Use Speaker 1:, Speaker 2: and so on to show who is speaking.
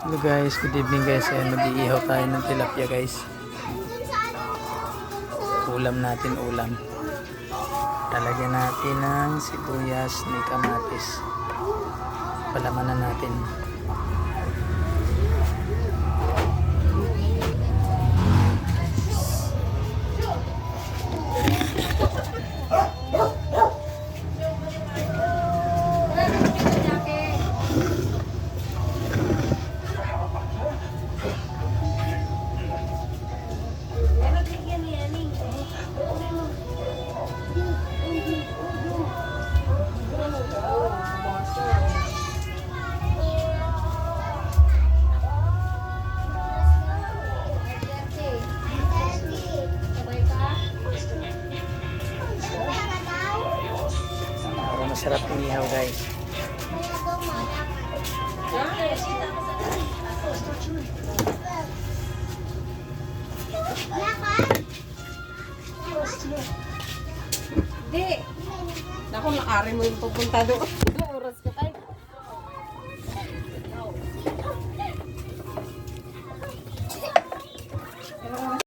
Speaker 1: Hello guys, good evening guys. Ayan, mag-iihaw tayo ng tilapia guys. Ulam natin, ulam. Talagyan natin ng sibuyas ni kamatis. Palamanan natin. Masarap yung ihaw guys.
Speaker 2: Hindi. Naku, nakari mo yung pupunta doon.